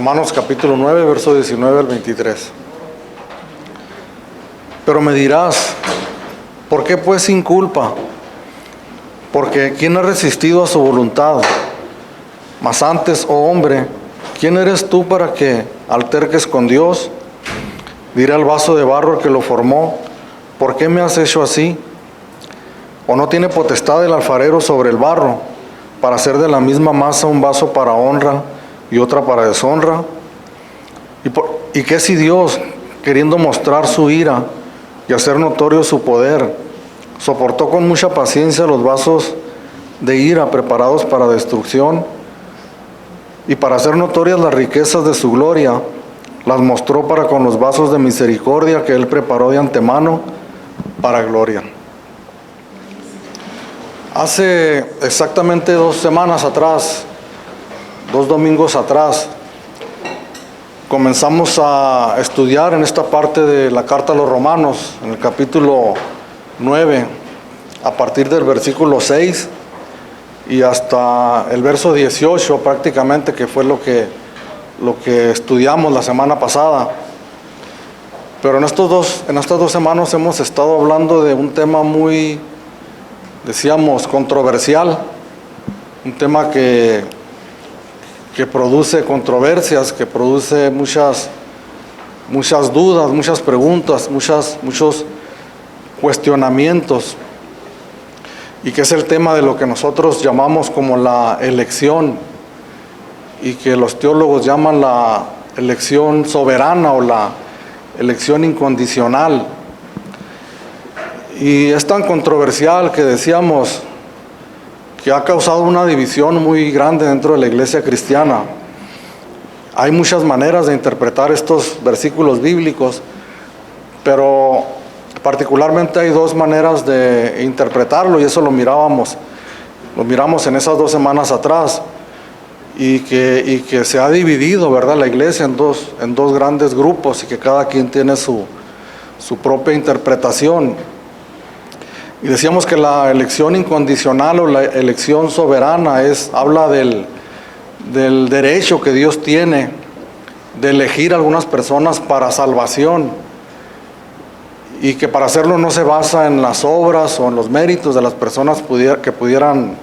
Romanos capítulo 9, verso 19 al 23. Pero me dirás, ¿por qué pues sin culpa? Porque ¿quién ha resistido a su voluntad? Mas antes, oh hombre, ¿quién eres tú para que alterques con Dios? Dirá el vaso de barro que lo formó, ¿por qué me has hecho así? ¿O no tiene potestad el alfarero sobre el barro, para hacer de la misma masa un vaso para honra y otra para deshonra? ¿Y qué si Dios, queriendo mostrar su ira y hacer notorio su poder, soportó con mucha paciencia los vasos de ira preparados para destrucción, y para hacer notorias las riquezas de su gloria, las mostró para con los vasos de misericordia que Él preparó de antemano para gloria? Hace exactamente 2 semanas atrás, 2 domingos atrás, comenzamos a estudiar en esta parte de la carta a los Romanos, en el capítulo 9, a partir del versículo 6 y hasta el verso 18 prácticamente, que fue lo que estudiamos la semana pasada. Pero en estas dos semanas hemos estado hablando de un tema muy, decíamos, controversial, un tema que produce controversias, que produce muchas dudas, muchas preguntas, muchos cuestionamientos, y que es el tema de lo que nosotros llamamos como la elección, y que los teólogos llaman la elección soberana o la elección incondicional. Y es tan controversial que decíamos que ha causado una división muy grande dentro de la iglesia cristiana. Hay muchas maneras de interpretar estos versículos bíblicos, pero particularmente hay 2 maneras de interpretarlo, y eso lo miramos en esas 2 semanas atrás, y que se ha dividido, ¿verdad?, la iglesia en dos grandes grupos, y que cada quien tiene su propia interpretación. Y decíamos que la elección incondicional o la elección soberana habla del derecho que Dios tiene de elegir a algunas personas para salvación, y que para hacerlo no se basa en las obras o en los méritos de las personas que pudieran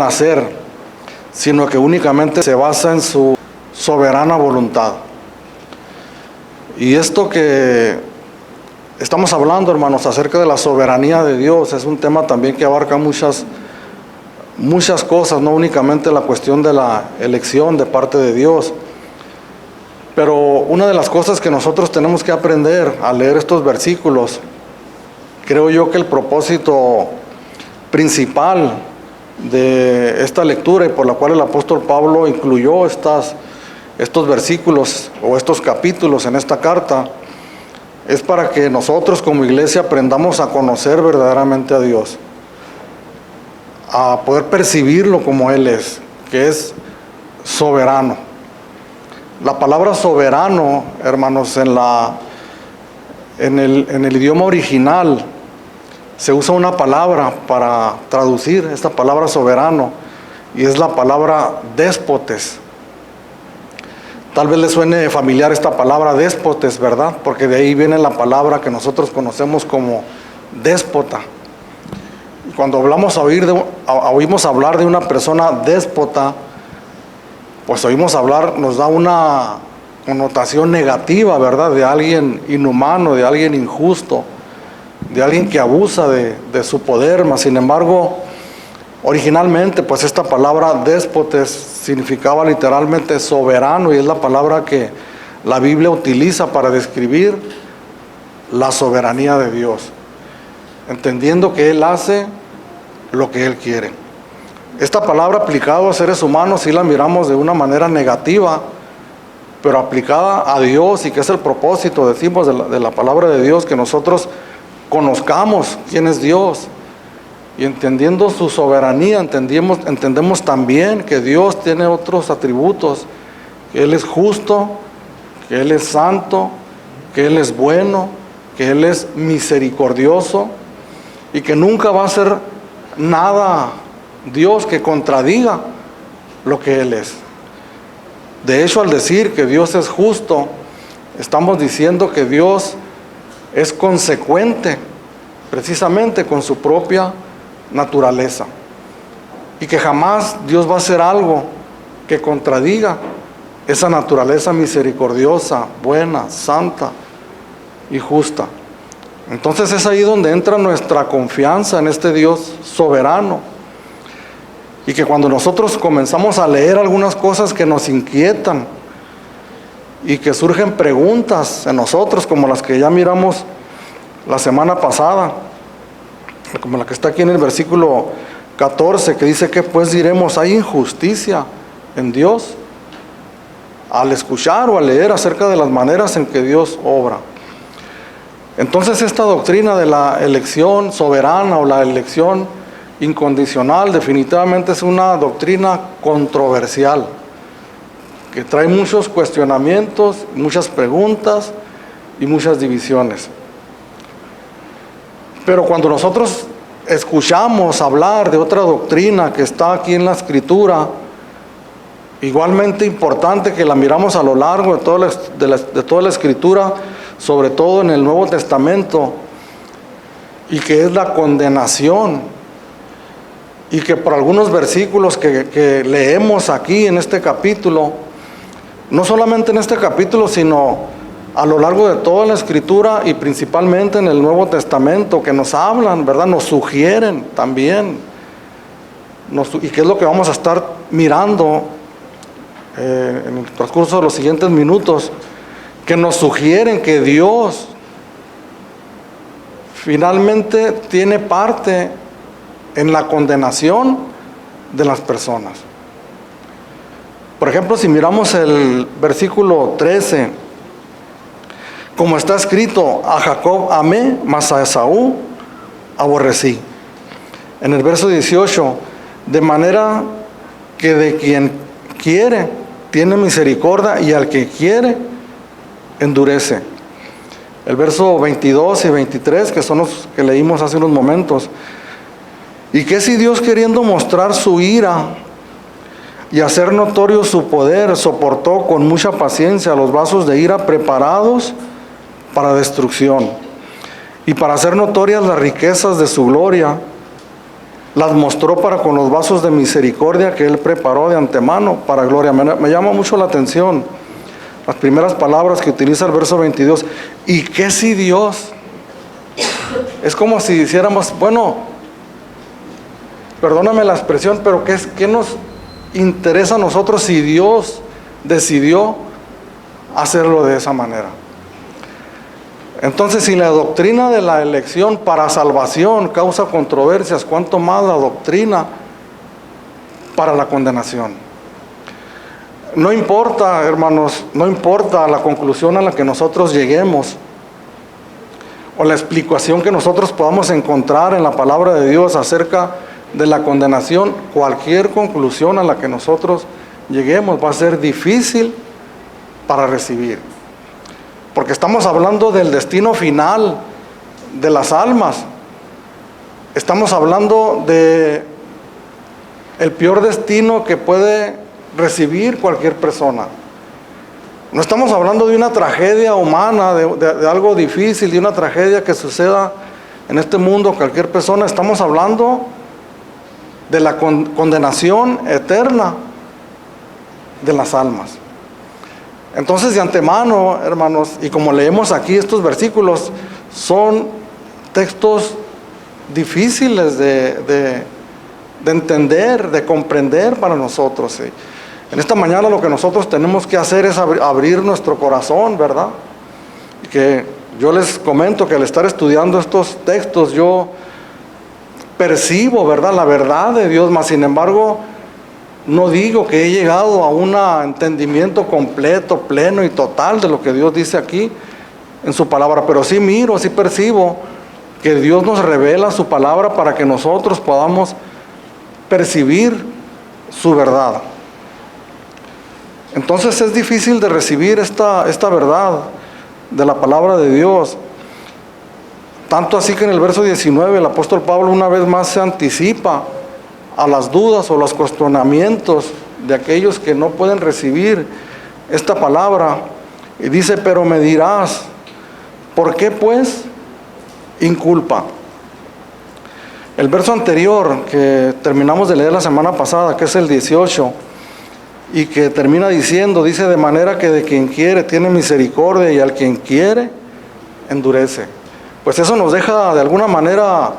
hacer, sino que únicamente se basa en su soberana voluntad. Y esto que estamos hablando, hermanos, acerca de la soberanía de Dios, es un tema también que abarca muchas cosas, no únicamente la cuestión de la elección de parte de Dios. Pero una de las cosas que nosotros tenemos que aprender al leer estos versículos, creo yo que el propósito principal de esta lectura, y por la cual el apóstol Pablo incluyó estos versículos o estos capítulos en esta carta, es para que nosotros como iglesia aprendamos a conocer verdaderamente a Dios, a poder percibirlo como Él es, que es soberano. La palabra soberano, hermanos, en el idioma original se usa una palabra para traducir esta palabra soberano, y es la palabra déspotes. Tal vez le suene familiar esta palabra déspotes, ¿verdad? Porque de ahí viene la palabra que nosotros conocemos como déspota. Cuando oímos hablar de una persona déspota, pues oímos hablar, nos da una connotación negativa, ¿verdad? De alguien inhumano, de alguien injusto, de alguien que abusa de su poder. Mas sin embargo, originalmente, pues esta palabra déspotes significaba literalmente soberano, y es la palabra que la Biblia utiliza para describir la soberanía de Dios, entendiendo que Él hace lo que Él quiere. Esta palabra aplicada a seres humanos sí la miramos de una manera negativa, pero aplicada a Dios, y que es el propósito, decimos, de la palabra de Dios, que nosotros conozcamos quién es Dios, y entendiendo su soberanía, entendemos también que Dios tiene otros atributos, que Él es justo, que Él es santo, que Él es bueno, que Él es misericordioso, y que nunca va a hacer nada Dios que contradiga lo que Él es. De hecho, al decir que Dios es justo, estamos diciendo que Dios es consecuente precisamente con su propia naturaleza, y que jamás Dios va a hacer algo que contradiga esa naturaleza misericordiosa, buena, santa y justa. Entonces es ahí donde entra nuestra confianza en este Dios soberano, y que cuando nosotros comenzamos a leer algunas cosas que nos inquietan y que surgen preguntas en nosotros, como las que ya miramos la semana pasada, como la que está aquí en el versículo 14, que dice: que pues diremos, ¿hay injusticia en Dios? Al escuchar o al leer acerca de las maneras en que Dios obra. Entonces esta doctrina de la elección soberana o la elección incondicional definitivamente es una doctrina controversial, que trae muchos cuestionamientos, muchas preguntas y muchas divisiones. Pero cuando nosotros escuchamos hablar de otra doctrina que está aquí en la Escritura, igualmente importante, que la miramos a lo largo de toda la Escritura, sobre todo en el Nuevo Testamento, y que es la condenación, y que por algunos versículos que leemos aquí en este capítulo, no solamente en este capítulo, sino a lo largo de toda la Escritura y principalmente en el Nuevo Testamento, que nos hablan, ¿verdad? Nos sugieren también, y que es lo que vamos a estar mirando en el transcurso de los siguientes minutos, que nos sugieren que Dios finalmente tiene parte en la condenación de las personas. Por ejemplo, si miramos el versículo 13, como está escrito: a Jacob amé, mas a Esaú aborrecí. En el verso 18, de manera que de quien quiere tiene misericordia, y al que quiere endurece. El verso 22 y 23, que son los que leímos hace unos momentos: y que si Dios, queriendo mostrar su ira y hacer notorio su poder, soportó con mucha paciencia los vasos de ira preparados para destrucción, y para hacer notorias las riquezas de su gloria, las mostró para con los vasos de misericordia que Él preparó de antemano para gloria. Me llama mucho la atención las primeras palabras que utiliza el verso 22. ¿Y qué si Dios? Es como si dijéramos, bueno, perdóname la expresión, pero ¿qué nos interesa a nosotros si Dios decidió hacerlo de esa manera? Entonces, si la doctrina de la elección para salvación causa controversias, ¿cuánto más la doctrina para la condenación? No importa, hermanos, no importa la conclusión a la que nosotros lleguemos o la explicación que nosotros podamos encontrar en la palabra de Dios acerca de la condenación. Cualquier conclusión a la que nosotros lleguemos va a ser difícil para recibir, porque estamos hablando del destino final de las almas. Estamos hablando de el peor destino que puede recibir cualquier persona. No estamos hablando de una tragedia humana, de algo difícil, de una tragedia que suceda en este mundo a cualquier persona. Estamos hablando de la condenación eterna de las almas. Entonces, de antemano, hermanos, y como leemos aquí estos versículos, son textos difíciles de entender, de comprender para nosotros, ¿sí? En esta mañana lo que nosotros tenemos que hacer es abrir nuestro corazón, ¿verdad? Y que yo les comento que al estar estudiando estos textos, yo percibo, ¿verdad?, la verdad de Dios, mas sin embargo, no digo que he llegado a un entendimiento completo, pleno y total de lo que Dios dice aquí en su palabra, pero sí miro, sí percibo que Dios nos revela su palabra para que nosotros podamos percibir su verdad. Entonces es difícil de recibir esta verdad de la palabra de Dios. Tanto así que en el verso 19 el apóstol Pablo una vez más se anticipa a las dudas o los cuestionamientos de aquellos que no pueden recibir esta palabra y dice, pero me dirás, ¿por qué pues inculpa? El verso anterior que terminamos de leer la semana pasada, que es el 18, y que termina diciendo, dice, de manera que de quien quiere tiene misericordia y al quien quiere endurece. Pues eso nos deja de alguna manera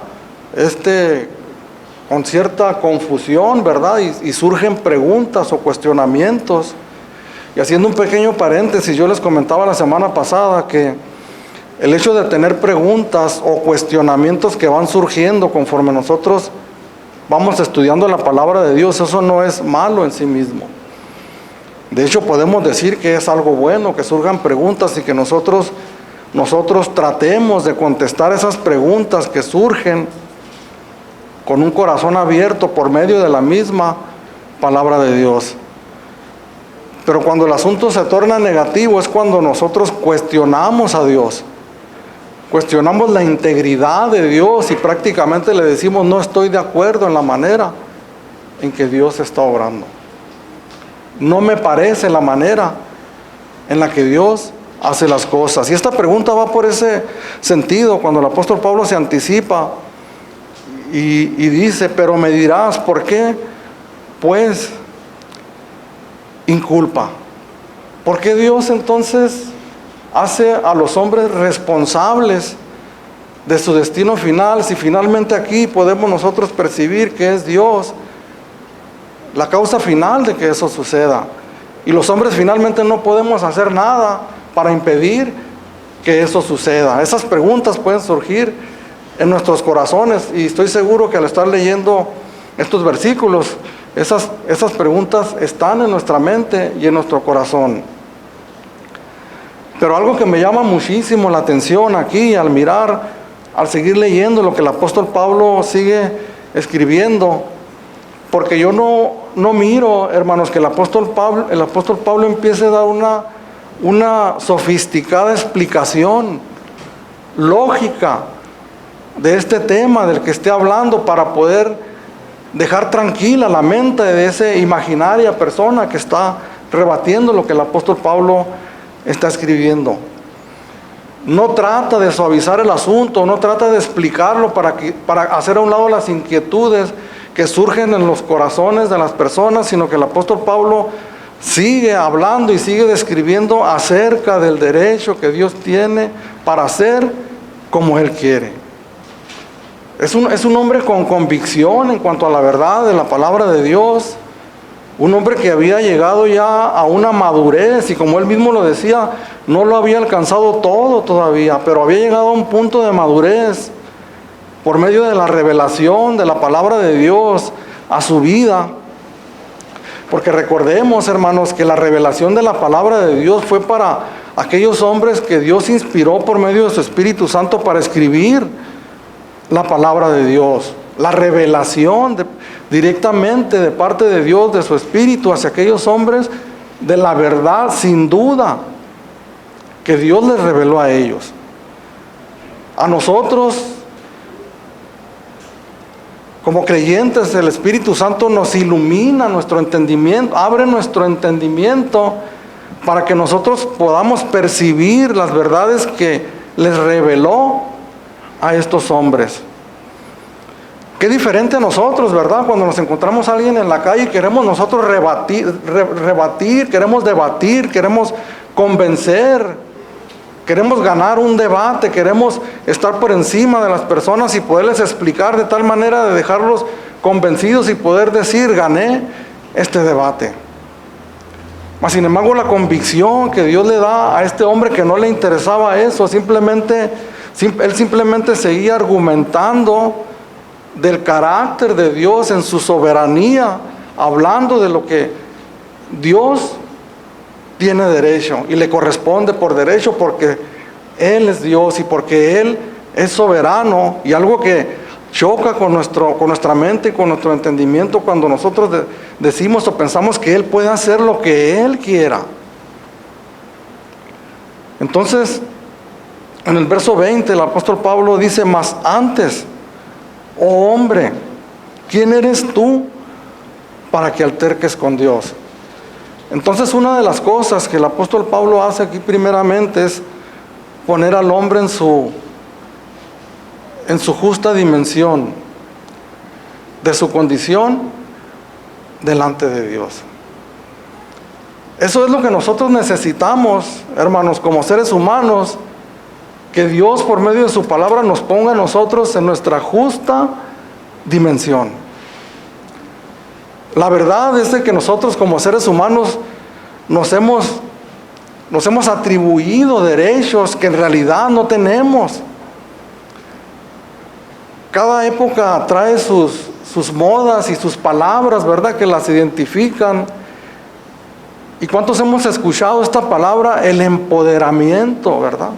con cierta confusión, ¿verdad? Y surgen preguntas o cuestionamientos. Y haciendo un pequeño paréntesis, yo les comentaba la semana pasada que el hecho de tener preguntas o cuestionamientos que van surgiendo conforme nosotros vamos estudiando la palabra de Dios, eso no es malo en sí mismo. De hecho, podemos decir que es algo bueno, que surjan preguntas y que nosotros tratemos de contestar esas preguntas que surgen con un corazón abierto por medio de la misma palabra de Dios. Pero cuando el asunto se torna negativo es cuando nosotros cuestionamos a Dios, cuestionamos la integridad de Dios y prácticamente le decimos, no estoy de acuerdo en la manera en que Dios está obrando. No me parece la manera en la que Dios hace las cosas. Y esta pregunta va por ese sentido, cuando el apóstol Pablo se anticipa y dice, pero me dirás, ¿por qué? Pues inculpa. ¿Por qué Dios entonces hace a los hombres responsables de su destino final, si finalmente aquí podemos nosotros percibir que es Dios la causa final de que eso suceda? Y los hombres finalmente no podemos hacer nada para impedir que eso suceda. Esas preguntas pueden surgir en nuestros corazones y estoy seguro que al estar leyendo estos versículos, esas preguntas están en nuestra mente y en nuestro corazón. Pero algo que me llama muchísimo la atención aquí al seguir leyendo lo que el apóstol Pablo sigue escribiendo, porque yo no miro, hermanos, que el apóstol Pablo empiece a dar una sofisticada explicación lógica de este tema del que esté hablando para poder dejar tranquila la mente de esa imaginaria persona que está rebatiendo lo que el apóstol Pablo está escribiendo. No trata de suavizar el asunto, no trata de explicarlo para hacer a un lado las inquietudes que surgen en los corazones de las personas, sino que el apóstol Pablo sigue hablando y sigue describiendo acerca del derecho que Dios tiene para hacer como Él quiere. Es un hombre con convicción en cuanto a la verdad de la palabra de Dios, un hombre que había llegado ya a una madurez y, como él mismo lo decía, no lo había alcanzado todo todavía, pero había llegado a un punto de madurez por medio de la revelación de la palabra de Dios a su vida. Porque recordemos, hermanos, que la revelación de la palabra de Dios fue para aquellos hombres que Dios inspiró por medio de su Espíritu Santo para escribir la palabra de Dios. La revelación directamente de parte de Dios, de su Espíritu, hacia aquellos hombres, de la verdad, sin duda, que Dios les reveló a ellos. A nosotros, como creyentes, el Espíritu Santo nos ilumina nuestro entendimiento, abre nuestro entendimiento para que nosotros podamos percibir las verdades que les reveló a estos hombres. Qué diferente a nosotros, ¿verdad? Cuando nos encontramos a alguien en la calle y queremos nosotros rebatir, queremos debatir, queremos convencer, queremos ganar un debate, queremos estar por encima de las personas y poderles explicar de tal manera de dejarlos convencidos y poder decir, gané este debate. Mas sin embargo, la convicción que Dios le da a este hombre que no le interesaba eso, él simplemente seguía argumentando del carácter de Dios en su soberanía, hablando de lo que Dios tiene derecho y le corresponde por derecho, porque Él es Dios y porque Él es soberano. Y algo que choca con nuestra mente y con nuestro entendimiento cuando nosotros decimos o pensamos que Él puede hacer lo que Él quiera. Entonces, en el verso 20, el apóstol Pablo dice, mas antes, oh hombre, ¿quién eres tú para que alterques con Dios? Entonces, una de las cosas que el apóstol Pablo hace aquí primeramente es poner al hombre en su justa dimensión de su condición delante de Dios. Eso es lo que nosotros necesitamos, hermanos, como seres humanos, que Dios por medio de su palabra nos ponga a nosotros en nuestra justa dimensión. La verdad es de que nosotros como seres humanos nos hemos atribuido derechos que en realidad no tenemos. Cada época trae sus modas y sus palabras, ¿verdad?, que las identifican. ¿Y cuántos hemos escuchado esta palabra? El empoderamiento, ¿verdad?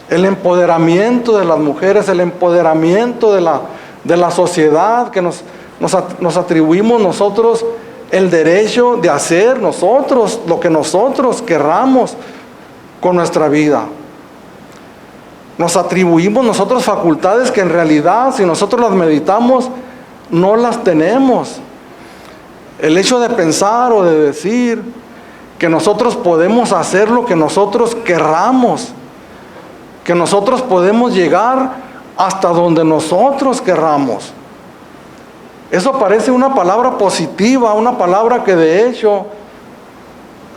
El empoderamiento de las mujeres, el empoderamiento de la sociedad, que nos atribuimos nosotros el derecho de hacer nosotros lo que nosotros querramos con nuestra vida. Nos atribuimos nosotros facultades que en realidad, si nosotros las meditamos, no las tenemos. El hecho de pensar o de decir que nosotros podemos hacer lo que nosotros querramos, que nosotros podemos llegar hasta donde nosotros querramos. Eso parece una palabra positiva, una palabra que de hecho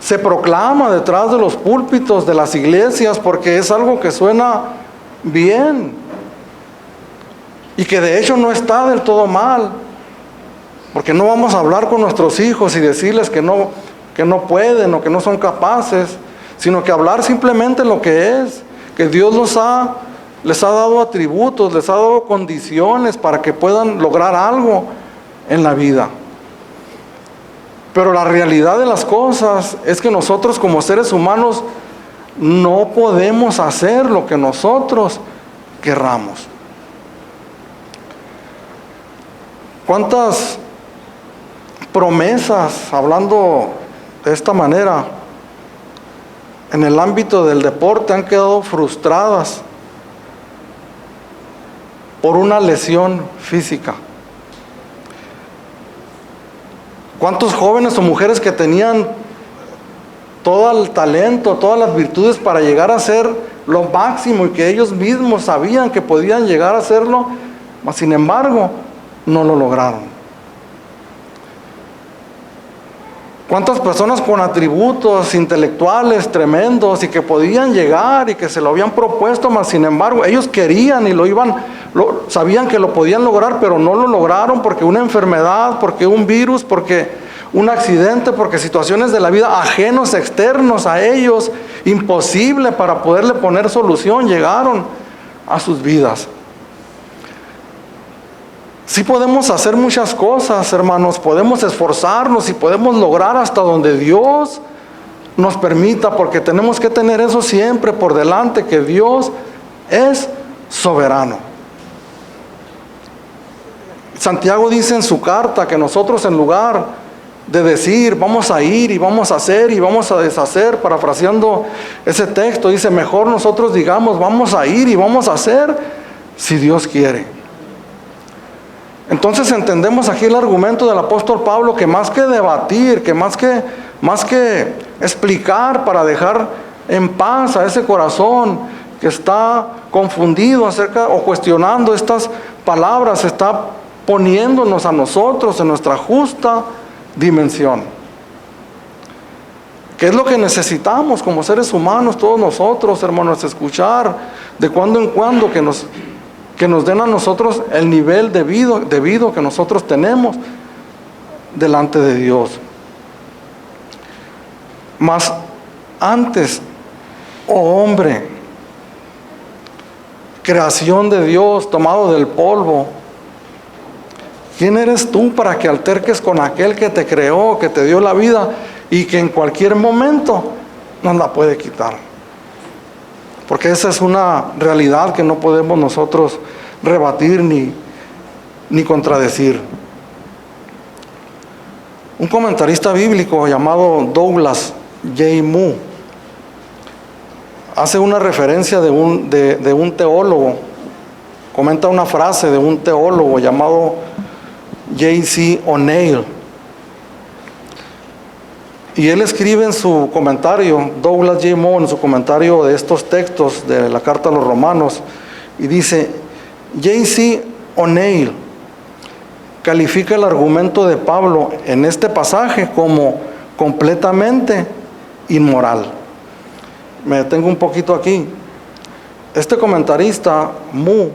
se proclama detrás de los púlpitos de las iglesias porque es algo que suena bien y que de hecho no está del todo mal. Porque no vamos a hablar con nuestros hijos y decirles que no pueden o que no son capaces, sino que hablar simplemente lo que es, que Dios les ha dado atributos, les ha dado condiciones para que puedan lograr algo en la vida. Pero la realidad de las cosas es que nosotros como seres humanos no podemos hacer lo que nosotros querramos. ¿Cuántas promesas, hablando de esta manera, en el ámbito del deporte han quedado frustradas por una lesión física? ¿Cuántos jóvenes o mujeres que tenían todo el talento, todas las virtudes para llegar a ser lo máximo y que ellos mismos sabían que podían llegar a hacerlo, mas sin embargo no lo lograron? ¿Cuántas personas con atributos intelectuales tremendos y que podían llegar y que se lo habían propuesto, mas sin embargo ellos querían y sabían que lo podían lograr, pero no lo lograron porque una enfermedad, porque un virus, porque un accidente, porque situaciones de la vida ajenos, externos a ellos, imposible para poderle poner solución, llegaron a sus vidas? Sí podemos hacer muchas cosas, hermanos, podemos esforzarnos y podemos lograr hasta donde Dios nos permita, porque tenemos que tener eso siempre por delante, que Dios es soberano. Santiago dice en su carta que nosotros, en lugar de decir vamos a ir y vamos a hacer y vamos a deshacer, parafraseando ese texto, dice mejor nosotros digamos vamos a ir y vamos a hacer si Dios quiere. Entonces entendemos aquí el argumento del apóstol Pablo, que más que debatir, que más que explicar para dejar en paz a ese corazón que está confundido acerca o cuestionando estas palabras, está poniéndonos a nosotros en nuestra justa dimensión. ¿Qué es lo que necesitamos como seres humanos, todos nosotros, hermanos? Escuchar de cuando en cuando que nos den a nosotros el nivel debido que nosotros tenemos delante de Dios. Mas antes, oh hombre, creación de Dios, tomado del polvo, ¿quién eres tú para que alterques con aquel que te creó, que te dio la vida y que en cualquier momento nos la puede quitar? Porque esa es una realidad que no podemos nosotros rebatir ni contradecir. Un comentarista bíblico llamado Douglas J. Moo hace una referencia de un teólogo, comenta una frase de un teólogo llamado J.C. O'Neill. Y él escribe en su comentario, Douglas J. Moe, en su comentario de estos textos de la carta a los Romanos, y dice: J.C. O'Neill califica el argumento de Pablo en este pasaje como completamente inmoral. Me detengo un poquito aquí. Este comentarista, Moe,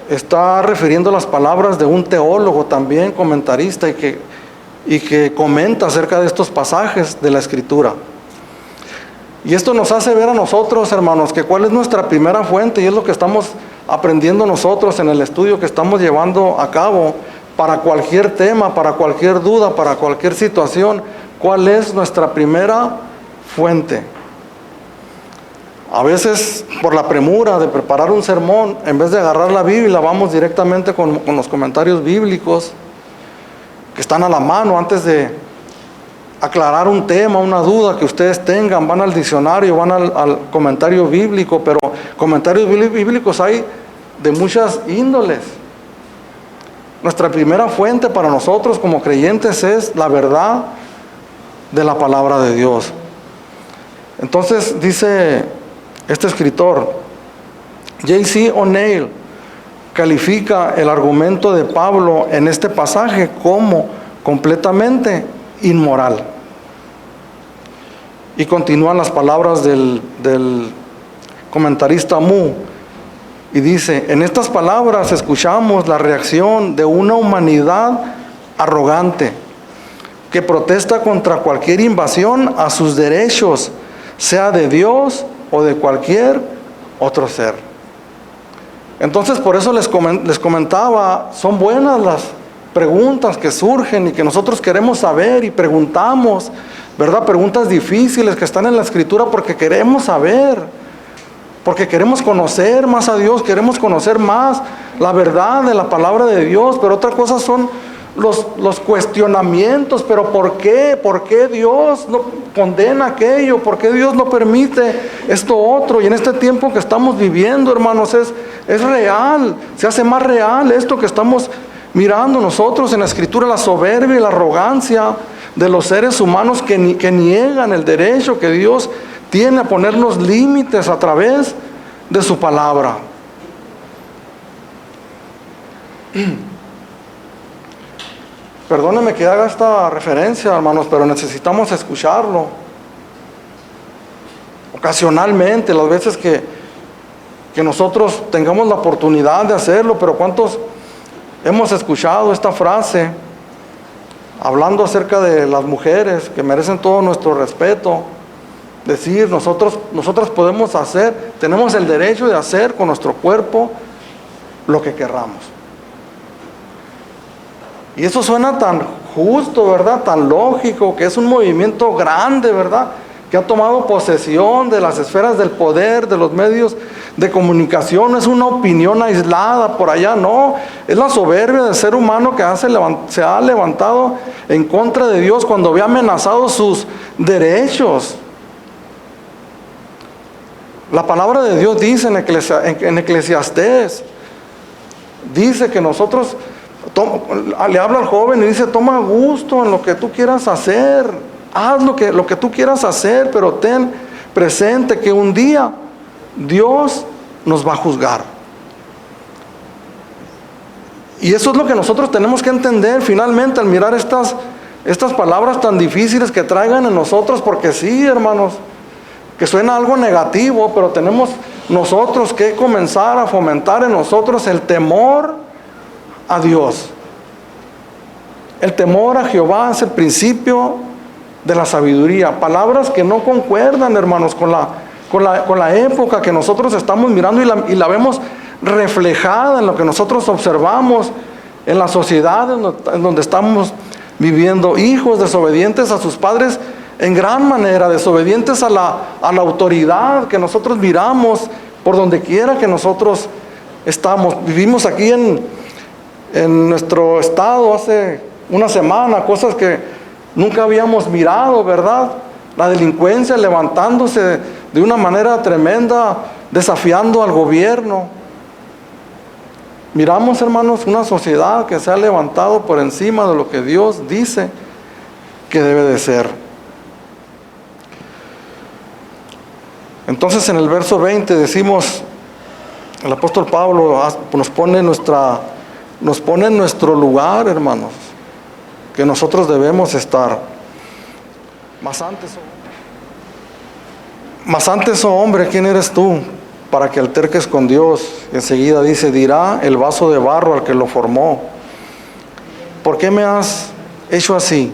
está refiriendo las palabras de un teólogo también, comentarista, y que comenta acerca de estos pasajes de la Escritura. Y esto nos hace ver a nosotros, hermanos, que cuál es nuestra primera fuente, y es lo que estamos aprendiendo nosotros en el estudio que estamos llevando a cabo para cualquier tema, para cualquier duda, para cualquier situación. ¿Cuál es nuestra primera fuente? A veces, por la premura de preparar un sermón, en vez de agarrar la Biblia, vamos directamente con los comentarios bíblicos que están a la mano. Antes de aclarar un tema, una duda que ustedes tengan, van al diccionario, van al comentario bíblico, pero comentarios bíblicos hay de muchas índoles. Nuestra primera fuente para nosotros como creyentes es la verdad de la palabra de Dios. Entonces dice este escritor, J.C. O'Neill, califica el argumento de Pablo en este pasaje como completamente inmoral. Y continúan las palabras del comentarista Moe, y dice: en estas palabras escuchamos la reacción de una humanidad arrogante que protesta contra cualquier invasión a sus derechos, sea de Dios o de cualquier otro ser. Entonces, por eso les comentaba, son buenas las preguntas que surgen y que nosotros queremos saber y preguntamos, ¿verdad? Preguntas difíciles que están en la Escritura porque queremos saber, porque queremos conocer más a Dios, queremos conocer más la verdad de la palabra de Dios. Pero otra cosa son los cuestionamientos. ¿Pero por qué? ¿Por qué Dios no condena aquello? ¿Por qué Dios no permite esto otro? Y en este tiempo que estamos viviendo, hermanos, es real, se hace más real esto que estamos mirando nosotros en la Escritura, la soberbia y la arrogancia de los seres humanos que niegan el derecho que Dios tiene a ponernos límites a través de su palabra. Perdónenme que haga esta referencia, hermanos, pero necesitamos escucharlo ocasionalmente, las veces que nosotros tengamos la oportunidad de hacerlo. Pero ¿cuántos hemos escuchado esta frase hablando acerca de las mujeres que merecen todo nuestro respeto? Decir, nosotras podemos hacer, tenemos el derecho de hacer con nuestro cuerpo lo que querramos. Y eso suena tan justo, ¿verdad? Tan lógico, que es un movimiento grande, ¿verdad? Que ha tomado posesión de las esferas del poder, de los medios de comunicación. No es una opinión aislada por allá, no. Es la soberbia del ser humano que se ha levantado en contra de Dios cuando ve amenazados sus derechos. La palabra de Dios dice en Eclesiastés, dice que nosotros, le habla al joven y dice: toma gusto en lo que tú quieras hacer, haz lo que tú quieras hacer, pero ten presente que un día Dios nos va a juzgar. Y eso es lo que nosotros tenemos que entender finalmente al mirar estas palabras tan difíciles que traigan en nosotros, porque sí, hermanos, que suena algo negativo, pero tenemos nosotros que comenzar a fomentar en nosotros el temor a Dios. El temor a Jehová es el principio de la sabiduría. Palabras que no concuerdan, hermanos, con la época que nosotros estamos mirando y la vemos reflejada en lo que nosotros observamos en la sociedad en donde estamos viviendo. Hijos desobedientes a sus padres en gran manera, desobedientes a la autoridad que nosotros miramos por donde quiera que nosotros estamos. Vivimos aquí en nuestro estado hace una semana cosas que nunca habíamos mirado, ¿verdad? La delincuencia levantándose de una manera tremenda, desafiando al gobierno. Miramos, hermanos, una sociedad que se ha levantado por encima de lo que Dios dice que debe de ser. Entonces en el verso 20 decimos, el apóstol Pablo nos pone en nuestro lugar, hermanos, que nosotros debemos estar. Mas antes, oh hombre, ¿quién eres tú para que alterques con Dios? Enseguida dice, dirá el vaso de barro al que lo formó, ¿por qué me has hecho así?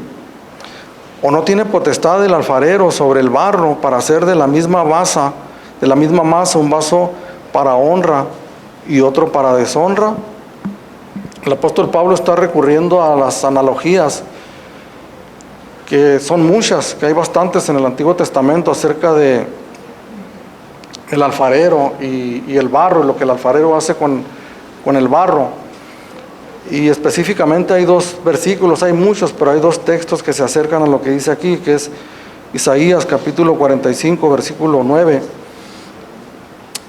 ¿O no tiene potestad el alfarero sobre el barro para hacer de la misma masa un vaso para honra y otro para deshonra? El apóstol Pablo está recurriendo a las analogías, que son muchas, que hay bastantes en el Antiguo Testamento acerca de el alfarero y el barro, y lo que el alfarero hace con el barro. Y específicamente hay dos versículos, hay muchos, pero hay dos textos que se acercan a lo que dice aquí, que es Isaías capítulo 45, versículo 9,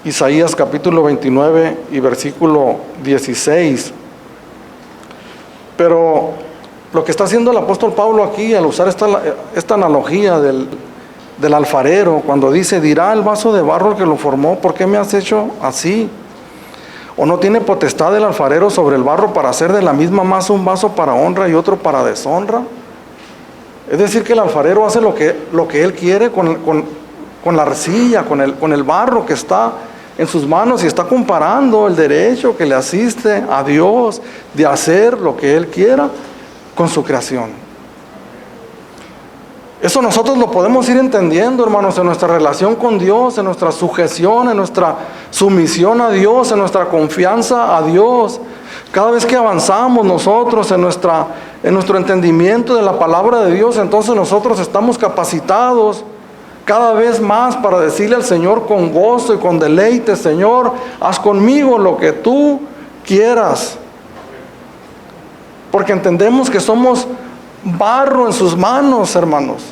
Isaías capítulo 29 y versículo 16. Pero lo que está haciendo el apóstol Pablo aquí, al usar esta analogía del alfarero, cuando dice, dirá el vaso de barro el que lo formó, ¿por qué me has hecho así? ¿O no tiene potestad el alfarero sobre el barro para hacer de la misma masa un vaso para honra y otro para deshonra? Es decir, que el alfarero hace lo que él quiere con la arcilla, con el barro que está en sus manos, y está comparando el derecho que le asiste a Dios de hacer lo que Él quiera con su creación. Eso nosotros lo podemos ir entendiendo, hermanos, en nuestra relación con Dios, en nuestra sujeción, en nuestra sumisión a Dios, en nuestra confianza a Dios. Cada vez que avanzamos nosotros en nuestro entendimiento de la palabra de Dios, entonces nosotros estamos capacitados cada vez más para decirle al Señor con gozo y con deleite, Señor, haz conmigo lo que tú quieras. Porque entendemos que somos barro en sus manos, hermanos.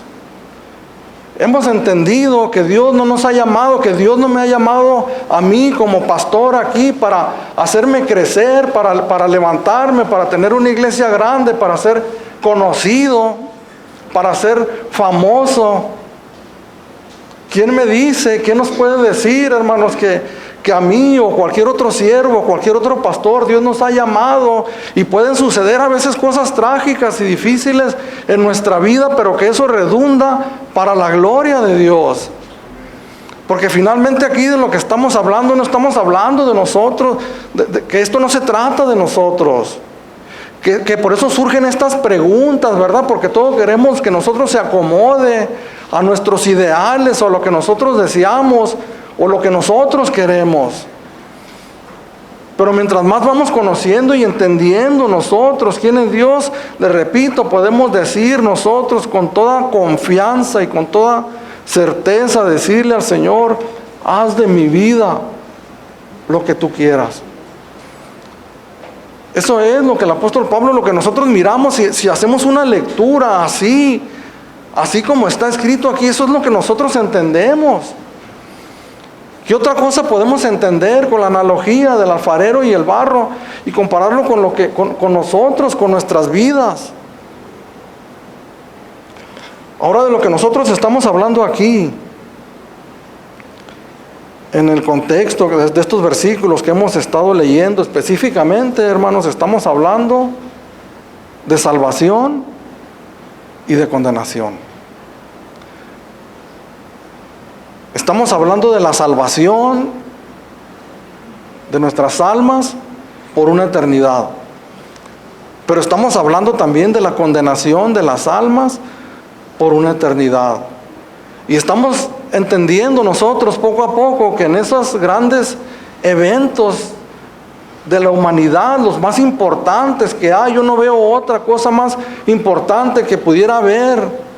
Hemos entendido que Dios no nos ha llamado, que Dios no me ha llamado a mí como pastor aquí para hacerme crecer, para levantarme, para tener una iglesia grande, para ser conocido, para ser famoso. ¿Quién me dice, quién nos puede decir, hermanos, que a mí o cualquier otro siervo, cualquier otro pastor, Dios nos ha llamado? Y pueden suceder a veces cosas trágicas y difíciles en nuestra vida, pero que eso redunda para la gloria de Dios. Porque finalmente aquí de lo que estamos hablando, no estamos hablando de nosotros, que esto no se trata de nosotros. Que por eso surgen estas preguntas, ¿verdad? Porque todos queremos que nosotros se acomode a nuestros ideales o a lo que nosotros deseamos o lo que nosotros queremos. Pero mientras más vamos conociendo y entendiendo nosotros quién es Dios, le repito, podemos decir nosotros con toda confianza y con toda certeza, decirle al Señor, haz de mi vida lo que tú quieras. Eso es lo que el apóstol Pablo, lo que nosotros miramos, si hacemos una lectura así como está escrito aquí, eso es lo que nosotros entendemos. ¿Qué otra cosa podemos entender con la analogía del alfarero y el barro y compararlo con nosotros, con nuestras vidas? Ahora, de lo que nosotros estamos hablando aquí, en el contexto de estos versículos que hemos estado leyendo, específicamente, hermanos, estamos hablando de salvación y de condenación. Estamos hablando de la salvación de nuestras almas por una eternidad. Pero estamos hablando también de la condenación de las almas por una eternidad. Y estamos entendiendo nosotros poco a poco que en esos grandes eventos de la humanidad, los más importantes que hay, yo no veo otra cosa más importante que pudiera haber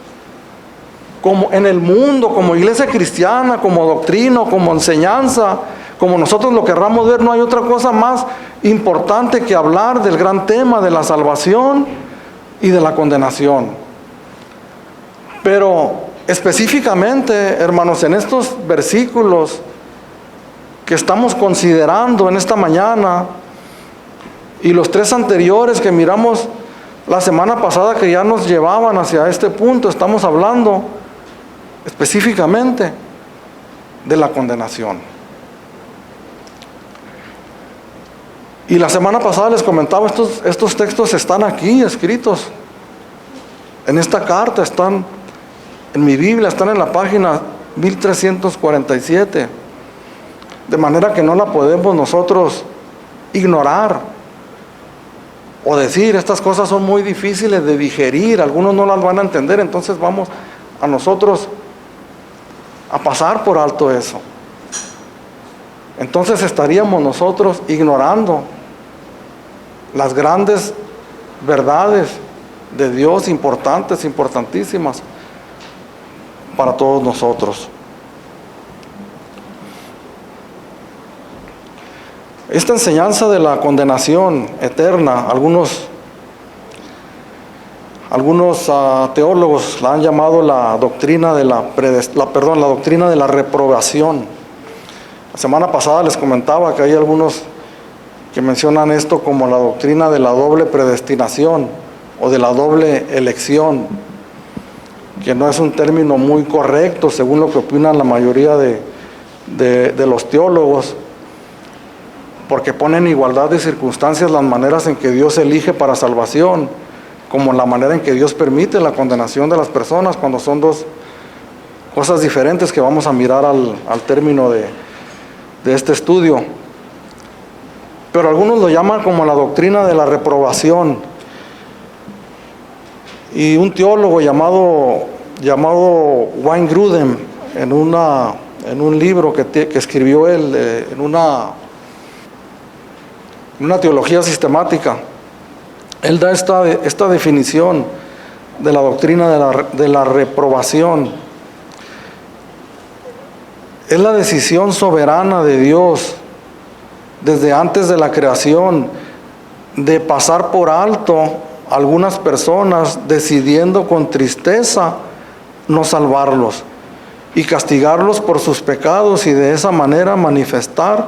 como en el mundo, como iglesia cristiana, como doctrina, como enseñanza, como nosotros lo querramos ver. No hay otra cosa más importante que hablar del gran tema de la salvación y de la condenación. Pero específicamente, hermanos, en estos versículos que estamos considerando en esta mañana y los tres anteriores que miramos la semana pasada, que ya nos llevaban hacia este punto, estamos hablando específicamente de la condenación. Y la semana pasada les comentaba, estos textos están aquí escritos. En esta carta están, en mi Biblia, están en la página 1347. De manera que no la podemos nosotros ignorar o decir, estas cosas son muy difíciles de digerir, algunos no las van a entender, entonces vamos a nosotros a pasar por alto eso. Entonces estaríamos nosotros ignorando las grandes verdades de Dios, importantes, importantísimas para todos nosotros. Esta enseñanza de la condenación eterna, algunos teólogos la han llamado la doctrina de la doctrina de la reprobación. La semana pasada les comentaba que hay algunos que mencionan esto como la doctrina de la doble predestinación o de la doble elección, que no es un término muy correcto según lo que opinan la mayoría de los teólogos, porque ponen en igualdad de circunstancias las maneras en que Dios elige para salvación, como la manera en que Dios permite la condenación de las personas, cuando son dos cosas diferentes que vamos a mirar al término de este estudio. Pero algunos lo llaman como la doctrina de la reprobación. Y un teólogo llamado Wayne Grudem, en un libro que escribió él, en una teología sistemática, él da esta definición de la doctrina de la reprobación. Es la decisión soberana de Dios desde antes de la creación de pasar por alto a algunas personas, decidiendo con tristeza no salvarlos y castigarlos por sus pecados, y de esa manera manifestar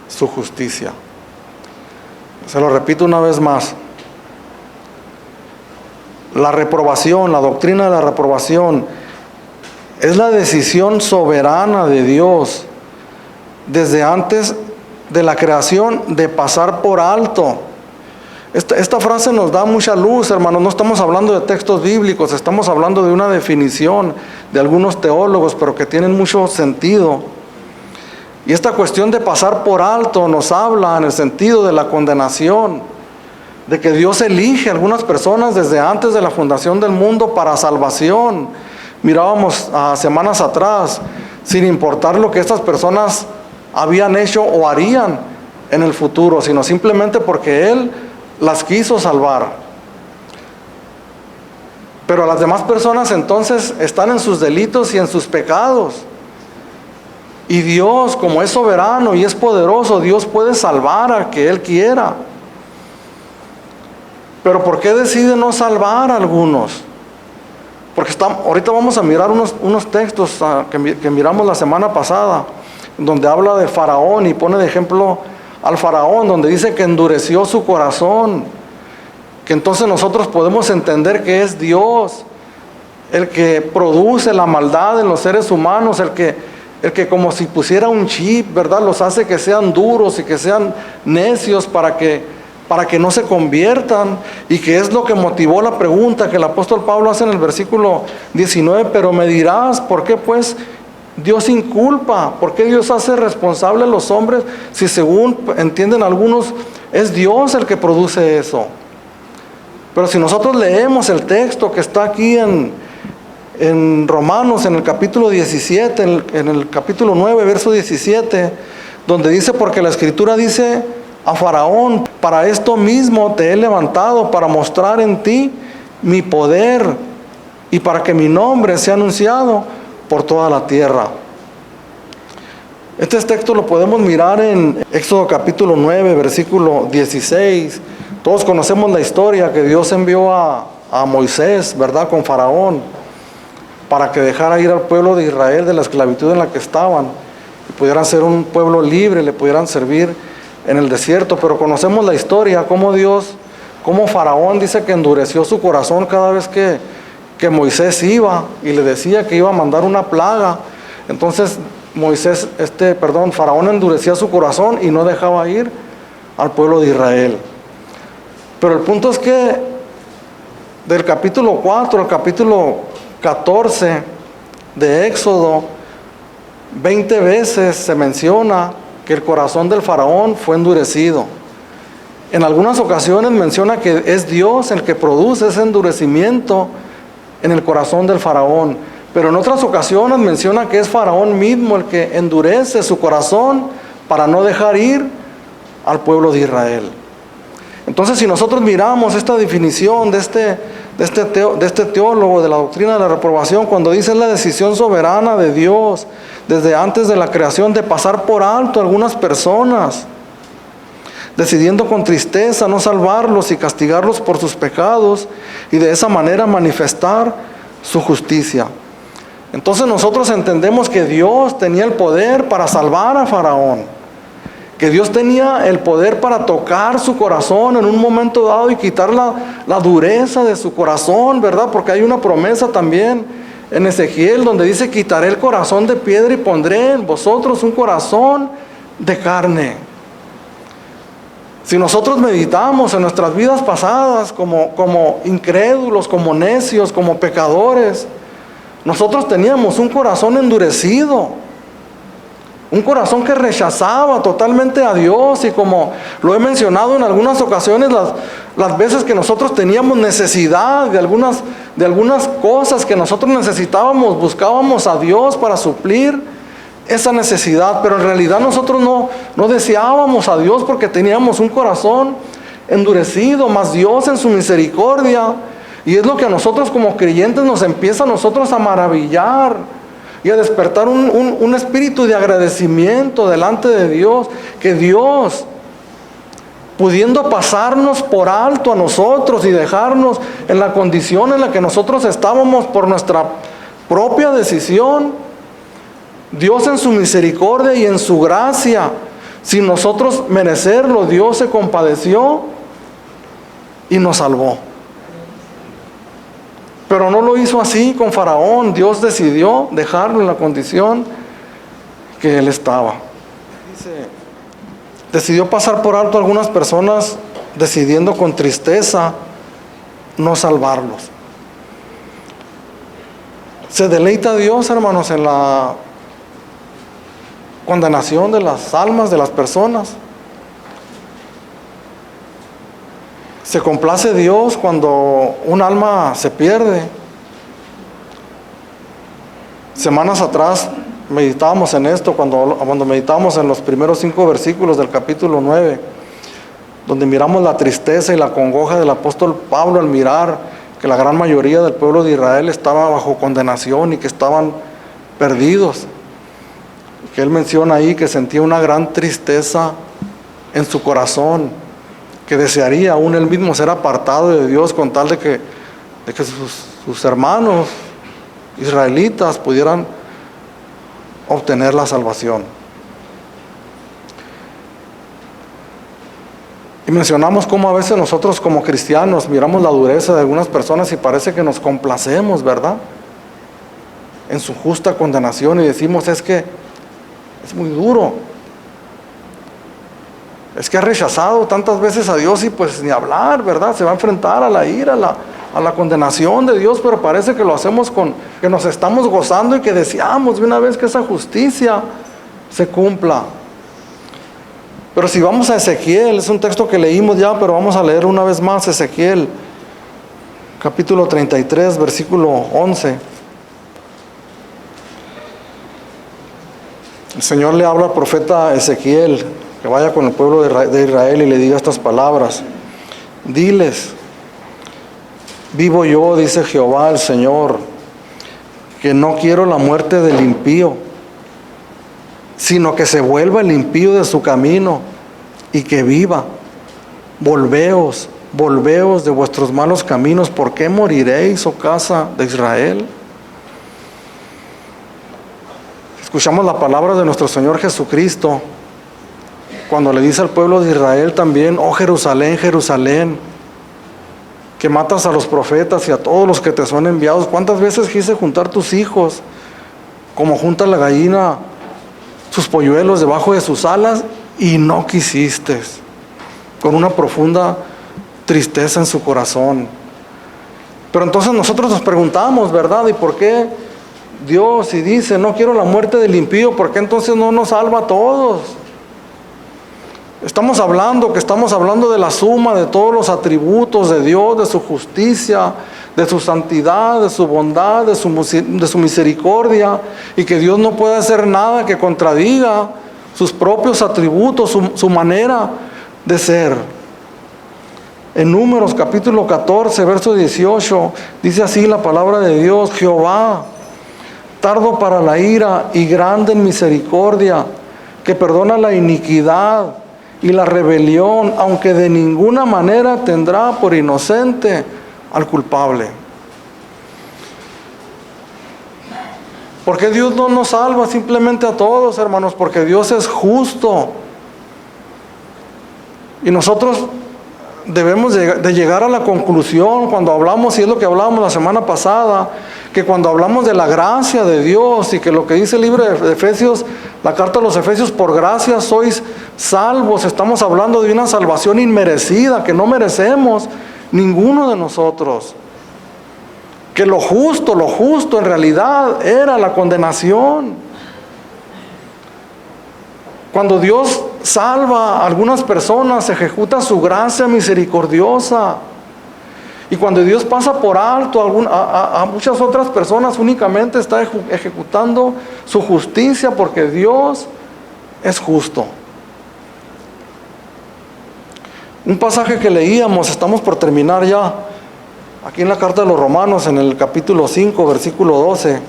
su justicia. Se lo repito una vez más. La reprobación, la doctrina de la reprobación, es la decisión soberana de Dios desde antes de la creación de pasar por alto. Esta frase nos da mucha luz, hermanos. No estamos hablando de textos bíblicos, estamos hablando de una definición de algunos teólogos, pero que tienen mucho sentido. Y esta cuestión de pasar por alto nos habla en el sentido de la condenación, de que Dios elige a algunas personas desde antes de la fundación del mundo para salvación. Mirábamos semanas atrás, sin importar lo que estas personas habían hecho o harían en el futuro, sino simplemente porque Él las quiso salvar. Pero las demás personas entonces están en sus delitos y en sus pecados. Y Dios, como es soberano y es poderoso, Dios puede salvar a que Él quiera. Pero ¿por qué decide no salvar a algunos? Porque ahorita vamos a mirar unos textos que miramos la semana pasada, donde habla de Faraón y pone de ejemplo al Faraón, donde dice que endureció su corazón, que entonces nosotros podemos entender que es Dios el que produce la maldad en los seres humanos, el que como si pusiera un chip, ¿verdad?, los hace que sean duros y que sean necios para que no se conviertan, y que es lo que motivó la pregunta que el apóstol Pablo hace en el versículo 19, pero me dirás, ¿por qué pues Dios inculpa? ¿Por qué Dios hace responsable a los hombres si, según entienden algunos, es Dios el que produce eso? Pero si nosotros leemos el texto que está aquí en Romanos, en el capítulo 17, en el capítulo 9, verso 17, donde dice, porque la Escritura dice a Faraón, para esto mismo te he levantado, para mostrar en ti mi poder y para que mi nombre sea anunciado por toda la tierra. Este texto lo podemos mirar en Éxodo capítulo 9, versículo 16. Todos conocemos la historia que Dios envió a Moisés, ¿verdad?, con Faraón, para que dejara ir al pueblo de Israel de la esclavitud en la que estaban, y pudieran ser un pueblo libre, le pudieran servir en el desierto. Pero conocemos la historia, cómo Faraón dice que endureció su corazón cada vez que Moisés iba y le decía que iba a mandar una plaga. Entonces Faraón endurecía su corazón y no dejaba ir al pueblo de Israel. Pero el punto es que del capítulo 4 al capítulo 14 de Éxodo, 20 veces se menciona que el corazón del faraón fue endurecido. En algunas ocasiones menciona que es Dios el que produce ese endurecimiento en el corazón del faraón, pero en otras ocasiones menciona que es Faraón mismo el que endurece su corazón para no dejar ir al pueblo de Israel. Entonces, si nosotros miramos esta definición de este teólogo de la doctrina de la reprobación, cuando dice la decisión soberana de Dios desde antes de la creación de pasar por alto a algunas personas, decidiendo con tristeza no salvarlos y castigarlos por sus pecados, y de esa manera manifestar su justicia. Entonces nosotros entendemos que Dios tenía el poder para salvar a Faraón, que Dios tenía el poder para tocar su corazón en un momento dado y quitar la dureza de su corazón, ¿verdad? Porque hay una promesa también en Ezequiel donde dice: quitaré el corazón de piedra y pondré en vosotros un corazón de carne. Si nosotros meditamos en nuestras vidas pasadas como incrédulos, como necios, como pecadores, nosotros teníamos un corazón endurecido, un corazón que rechazaba totalmente a Dios, y como lo he mencionado en algunas ocasiones, las veces que nosotros teníamos necesidad de algunas cosas que nosotros necesitábamos, buscábamos a Dios para suplir esa necesidad, pero en realidad nosotros no deseábamos a Dios porque teníamos un corazón endurecido, mas Dios en su misericordia, y es lo que a nosotros como creyentes nos empieza a nosotros a maravillar y a despertar un espíritu de agradecimiento delante de Dios, que Dios, pudiendo pasarnos por alto a nosotros y dejarnos en la condición en la que nosotros estábamos por nuestra propia decisión, Dios en su misericordia y en su gracia, sin nosotros merecerlo, Dios se compadeció y nos salvó. Pero no lo hizo así con Faraón. Dios decidió dejarlo en la condición que él estaba. Decidió pasar por alto a algunas personas, decidiendo con tristeza no salvarlos. ¿Se deleita Dios, hermanos, en la condenación de las almas de las personas? ¿Se complace Dios cuando un alma se pierde? Semanas atrás meditábamos en esto, cuando meditábamos en los primeros 5 versículos del capítulo 9, donde miramos la tristeza y la congoja del apóstol Pablo al mirar que la gran mayoría del pueblo de Israel estaba bajo condenación y que estaban perdidos. Que él menciona ahí que sentía una gran tristeza en su corazón, que desearía aún él mismo ser apartado de Dios con tal de que sus hermanos israelitas pudieran obtener la salvación. Y mencionamos cómo a veces nosotros como cristianos miramos la dureza de algunas personas y parece que nos complacemos, ¿verdad?, en su justa condenación, y decimos: es que es muy duro, es que ha rechazado tantas veces a Dios, y pues ni hablar, ¿verdad? Se va a enfrentar a la ira, a la condenación de Dios, pero parece que lo hacemos que nos estamos gozando y que deseamos de una vez que esa justicia se cumpla. Pero si vamos a Ezequiel, es un texto que leímos ya, pero vamos a leer una vez más Ezequiel, capítulo 33, versículo 11. El Señor le habla al profeta Ezequiel que vaya con el pueblo de Israel y le diga estas palabras. Diles: vivo yo, dice Jehová el Señor, que no quiero la muerte del impío, sino que se vuelva el impío de su camino y que viva. Volveos de vuestros malos caminos. ¿Por qué moriréis, oh casa de Israel? Escuchamos la palabra de nuestro Señor Jesucristo cuando le dice al pueblo de Israel también: oh Jerusalén, Jerusalén, que matas a los profetas y a todos los que te son enviados. ¿Cuántas veces quise juntar tus hijos como junta la gallina sus polluelos debajo de sus alas y no quisiste, con una profunda tristeza en su corazón. Pero entonces nosotros nos preguntamos, ¿verdad? ¿Y por qué Dios, si dice, no quiero la muerte del impío, por qué entonces no nos salva a todos? Estamos hablando de la suma de todos los atributos de Dios, de su justicia, de su santidad, de su bondad, de su misericordia, y que Dios no puede hacer nada que contradiga sus propios atributos, su manera de ser. En Números capítulo 14, verso 18, dice así la palabra de Dios: Jehová, tardo para la ira y grande en misericordia, que perdona la iniquidad y la rebelión, aunque de ninguna manera tendrá por inocente al culpable. ¿Por qué Dios no nos salva simplemente a todos, hermanos? Porque Dios es justo. Y nosotros debemos de llegar a la conclusión cuando hablamos, y es lo que hablábamos la semana pasada, que cuando hablamos de la gracia de Dios y que lo que dice el libro de Efesios, la carta a los Efesios, por gracia sois salvos, estamos hablando de una salvación inmerecida que no merecemos ninguno de nosotros. Que lo justo en realidad era la condenación. Cuando Dios salva a algunas personas, ejecuta su gracia misericordiosa. Y cuando Dios pasa por alto a muchas otras personas, únicamente está ejecutando su justicia, porque Dios es justo. Un pasaje que leíamos, estamos por terminar ya, aquí en la carta de los Romanos, en el capítulo 5, versículo 12,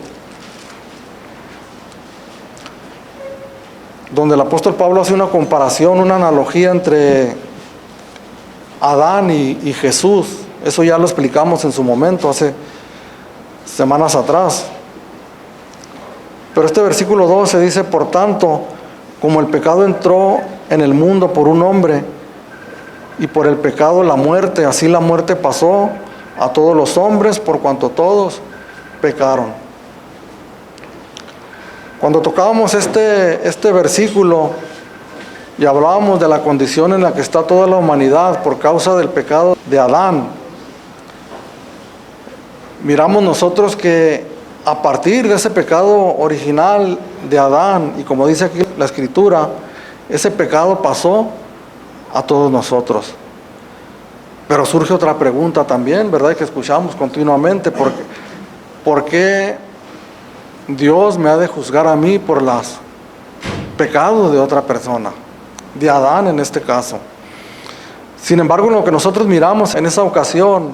donde el apóstol Pablo hace una comparación, una analogía entre Adán y Jesús. Eso ya lo explicamos en su momento, hace semanas atrás. Pero este versículo 12 dice: por tanto, como el pecado entró en el mundo por un hombre, y por el pecado la muerte, así la muerte pasó a todos los hombres, por cuanto todos pecaron. Cuando tocábamos este versículo y hablábamos de la condición en la que está toda la humanidad por causa del pecado de Adán, miramos nosotros que a partir de ese pecado original de Adán, y como dice aquí la Escritura, ese pecado pasó a todos nosotros. Pero surge otra pregunta también, ¿verdad? Que escuchamos continuamente: ¿por qué Dios me ha de juzgar a mí por los pecados de otra persona? De Adán en este caso. Sin embargo, lo que nosotros miramos en esa ocasión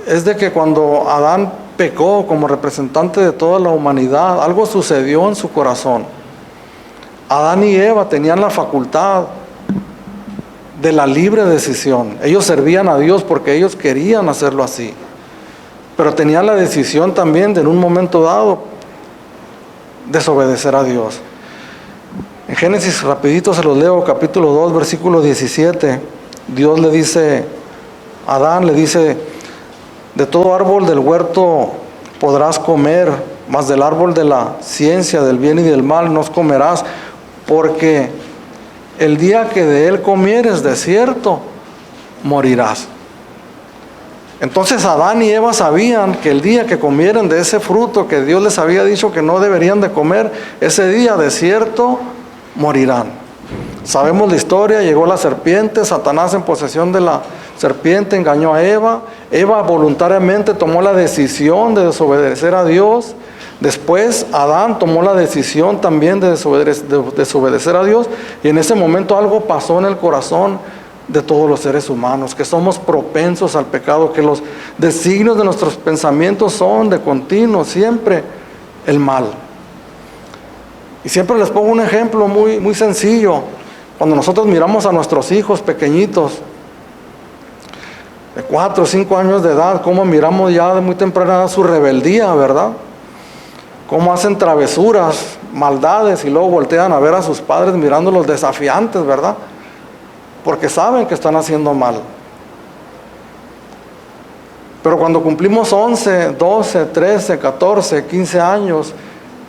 es de que cuando Adán pecó como representante de toda la humanidad, algo sucedió en su corazón. Adán y Eva tenían la facultad de la libre decisión. Ellos servían a Dios porque ellos querían hacerlo así, pero tenían la decisión también de en un momento dado desobedecer a Dios. En Génesis, rapidito se los leo, capítulo 2, versículo 17, Dios le dice, Adán le dice: de todo árbol del huerto podrás comer, mas del árbol de la ciencia del bien y del mal no comerás, porque el día que de él comieres, de cierto morirás. Entonces Adán y Eva sabían que el día que comieran de ese fruto que Dios les había dicho que no deberían de comer, ese día de cierto morirán. Sabemos la historia: llegó la serpiente, Satanás en posesión de la serpiente engañó a Eva. Eva voluntariamente tomó la decisión de desobedecer a Dios. Después Adán tomó la decisión también de desobedecer a Dios, y en ese momento algo pasó en el corazón de todos los seres humanos, que somos propensos al pecado, que los designios de nuestros pensamientos son de continuo siempre el mal. Y siempre les pongo un ejemplo muy, muy sencillo. Cuando nosotros miramos a nuestros hijos pequeñitos de 4 o 5 años de edad, cómo miramos ya de muy temprana edad su rebeldía, ¿verdad? Cómo hacen travesuras, maldades, y luego voltean a ver a sus padres mirándolos desafiantes, ¿verdad? Porque saben que están haciendo mal. Pero cuando cumplimos 11, 12, 13, 14, 15 años,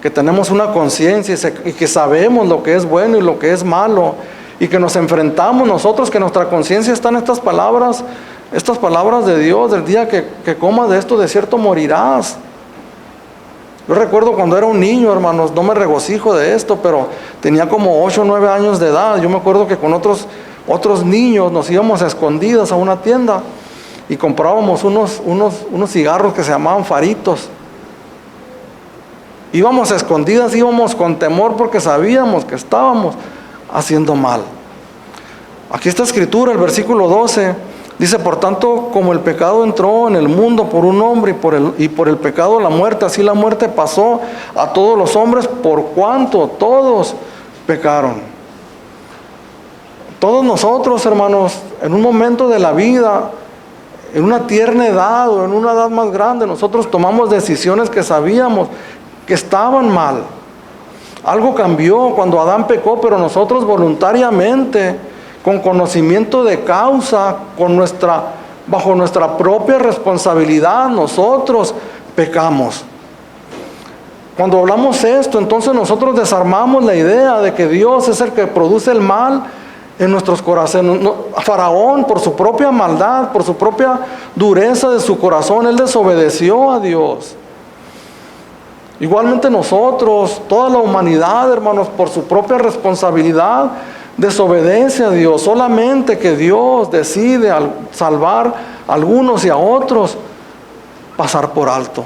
que tenemos una conciencia y que sabemos lo que es bueno y lo que es malo, y que nos enfrentamos nosotros, que nuestra conciencia está en estas palabras de Dios, del día que comas de esto, de cierto morirás. Yo recuerdo cuando era un niño, hermanos, no me regocijo de esto, pero tenía como 8 o 9 años de edad. Yo me acuerdo que con otros niños nos íbamos a escondidas a una tienda y comprábamos unos cigarros que se llamaban faritos. Íbamos a escondidas, íbamos con temor porque sabíamos que estábamos haciendo mal. Aquí está escritura, el versículo 12, dice: por tanto, como el pecado entró en el mundo por un hombre y por el pecado la muerte, así la muerte pasó a todos los hombres por cuanto todos pecaron. Todos nosotros, hermanos, en un momento de la vida, en una tierna edad o en una edad más grande, nosotros tomamos decisiones que sabíamos que estaban mal. Algo cambió cuando Adán pecó, pero nosotros voluntariamente, con conocimiento de causa, bajo nuestra propia responsabilidad, nosotros pecamos. Cuando hablamos esto, entonces nosotros desarmamos la idea de que Dios es el que produce el mal en nuestros corazones. Faraón, por su propia maldad, por su propia dureza de su corazón, él desobedeció a Dios. Igualmente nosotros, toda la humanidad, hermanos, por su propia responsabilidad, desobedece a Dios. Solamente que Dios decide salvar a algunos y a otros pasar por alto.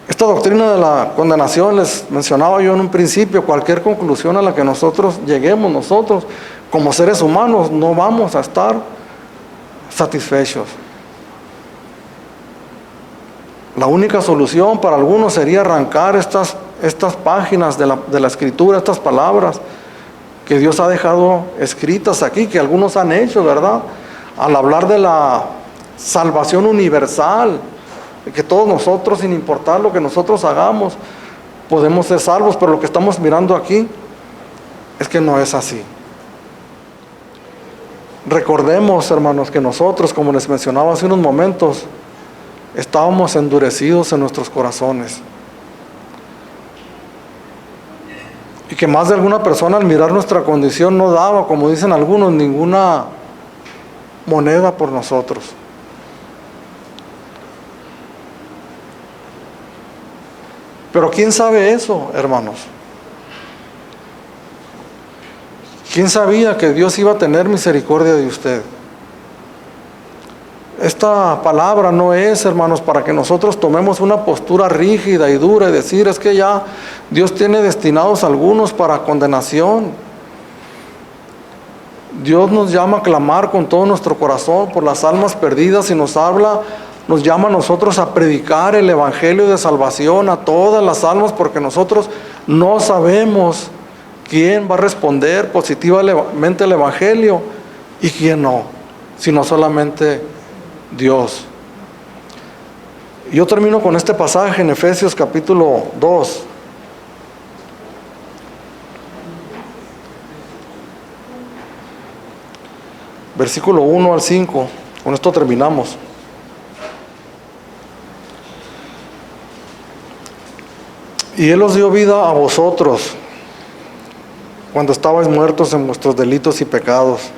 Esta doctrina de la condenación, les mencionaba yo en un principio, cualquier conclusión a la que nosotros lleguemos, nosotros como seres humanos no vamos a estar satisfechos. La única solución para algunos sería arrancar estas páginas de la Escritura, estas palabras que Dios ha dejado escritas aquí, que algunos han hecho, ¿verdad? Al hablar de la salvación universal, de que todos nosotros, sin importar lo que nosotros hagamos, podemos ser salvos, pero lo que estamos mirando aquí es que no es así. Recordemos, hermanos, que nosotros, como les mencionaba hace unos momentos, estábamos endurecidos en nuestros corazones. Y que más de alguna persona al mirar nuestra condición no daba, como dicen algunos, ninguna moneda por nosotros. Pero ¿quién sabe eso, hermanos? ¿Quién sabía que Dios iba a tener misericordia de usted? Esta palabra no es, hermanos, para que nosotros tomemos una postura rígida y dura y decir, es que ya Dios tiene destinados a algunos para condenación. Dios nos llama a clamar con todo nuestro corazón por las almas perdidas y nos llama a nosotros a predicar el evangelio de salvación a todas las almas, porque nosotros no sabemos quién va a responder positivamente al evangelio y quién no, sino solamente Dios. Yo termino con este pasaje en Efesios capítulo 2. Versículo 1 al 5. Con esto terminamos. Y Él os dio vida a vosotros cuando estabais muertos en vuestros delitos y pecados,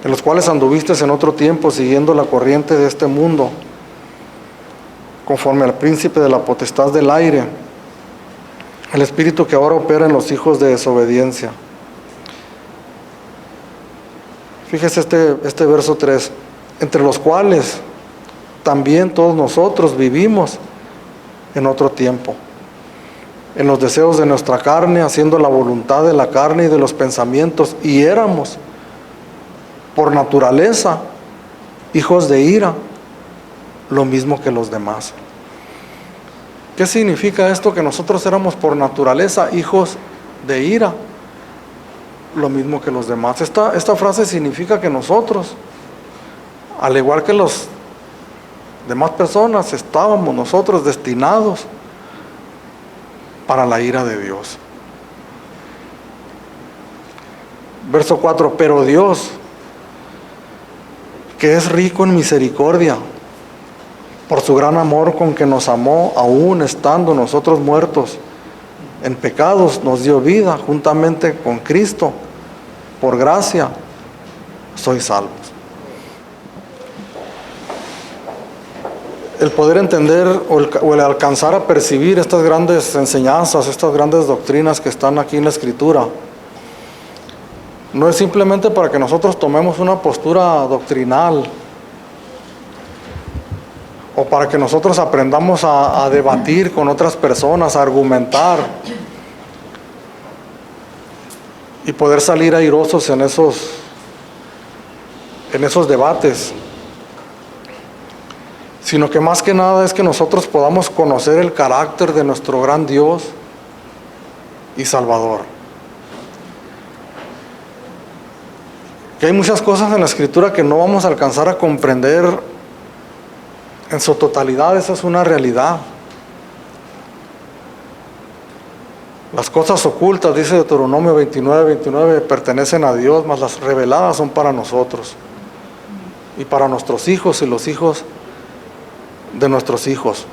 en los cuales anduvisteis en otro tiempo siguiendo la corriente de este mundo, conforme al príncipe de la potestad del aire, el espíritu que ahora opera en los hijos de desobediencia. Fíjese este verso 3, entre los cuales también todos nosotros vivimos en otro tiempo, en los deseos de nuestra carne, haciendo la voluntad de la carne y de los pensamientos, y éramos por naturaleza hijos de ira, lo mismo que los demás. ¿Qué significa esto? Que nosotros éramos por naturaleza hijos de ira, lo mismo que los demás. Esta frase significa que nosotros, al igual que los demás personas, estábamos nosotros destinados para la ira de Dios. Verso 4, pero Dios, que es rico en misericordia, por su gran amor con que nos amó, aún estando nosotros muertos en pecados, nos dio vida juntamente con Cristo. Por gracia sois salvos. El poder entender o el alcanzar a percibir estas grandes enseñanzas, estas grandes doctrinas que están aquí en la Escritura, no es simplemente para que nosotros tomemos una postura doctrinal o para que nosotros aprendamos a debatir con otras personas, a argumentar y poder salir airosos en esos debates, sino que más que nada es que nosotros podamos conocer el carácter de nuestro gran Dios y Salvador. Que hay muchas cosas en la Escritura que no vamos a alcanzar a comprender en su totalidad, esa es una realidad. Las cosas ocultas, dice Deuteronomio 29, pertenecen a Dios, mas las reveladas son para nosotros y para nuestros hijos y los hijos de nuestros hijos.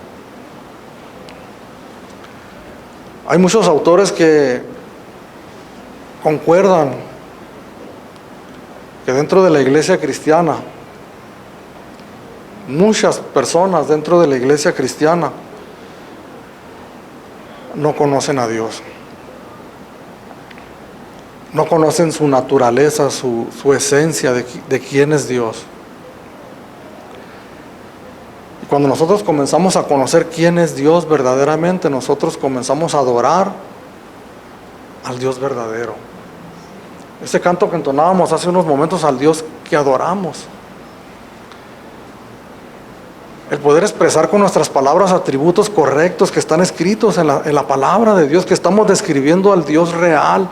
Hay muchos autores que concuerdan que dentro de la iglesia cristiana, muchas personas dentro de la iglesia cristiana no conocen a Dios. No conocen su naturaleza, su esencia de quién es Dios. Y cuando nosotros comenzamos a conocer quién es Dios verdaderamente, nosotros comenzamos a adorar al Dios verdadero. Ese canto que entonábamos hace unos momentos, al Dios que adoramos. El poder expresar con nuestras palabras atributos correctos que están escritos en la palabra de Dios, que estamos describiendo al Dios real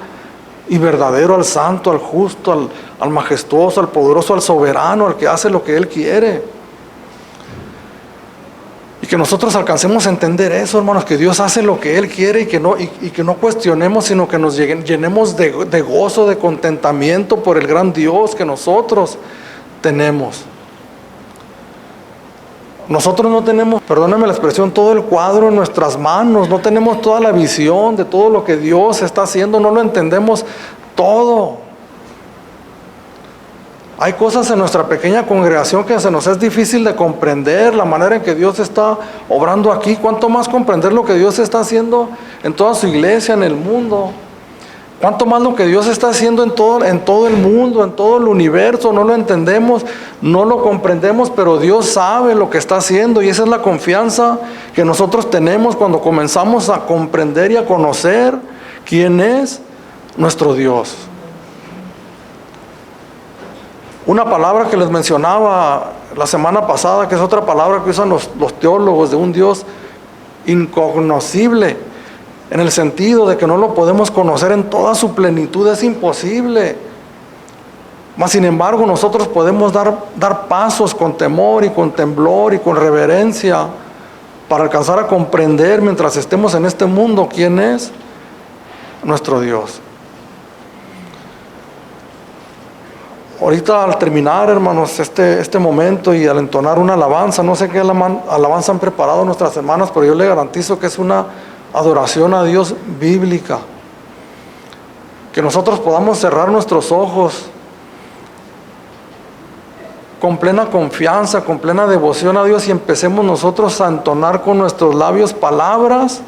y verdadero, al santo, al justo, al majestuoso, al poderoso, al soberano, al que hace lo que Él quiere. Y que nosotros alcancemos a entender eso, hermanos, que Dios hace lo que Él quiere y que no cuestionemos, sino que nos llenemos de gozo, de contentamiento por el gran Dios que nosotros tenemos. Nosotros no tenemos, perdónenme la expresión, todo el cuadro en nuestras manos, no tenemos toda la visión de todo lo que Dios está haciendo, no lo entendemos todo. Hay cosas en nuestra pequeña congregación que se nos es difícil de comprender, la manera en que Dios está obrando aquí, cuánto más comprender lo que Dios está haciendo en toda su iglesia, en el mundo. Cuánto más lo que Dios está haciendo en todo el mundo, en todo el universo, no lo entendemos, no lo comprendemos, pero Dios sabe lo que está haciendo y esa es la confianza que nosotros tenemos cuando comenzamos a comprender y a conocer quién es nuestro Dios. Una palabra que les mencionaba la semana pasada, que es otra palabra que usan los teólogos de un Dios incognoscible, en el sentido de que no lo podemos conocer en toda su plenitud, es imposible. Mas sin embargo nosotros podemos dar pasos con temor y con temblor y con reverencia para alcanzar a comprender mientras estemos en este mundo quién es nuestro Dios. Ahorita al terminar, hermanos, este momento y al entonar una alabanza, no sé qué alabanza han preparado nuestras hermanas, pero yo le garantizo que es una adoración a Dios bíblica. Que nosotros podamos cerrar nuestros ojos con plena confianza, con plena devoción a Dios y empecemos nosotros a entonar con nuestros labios palabras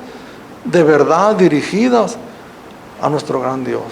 de verdad dirigidas a nuestro gran Dios.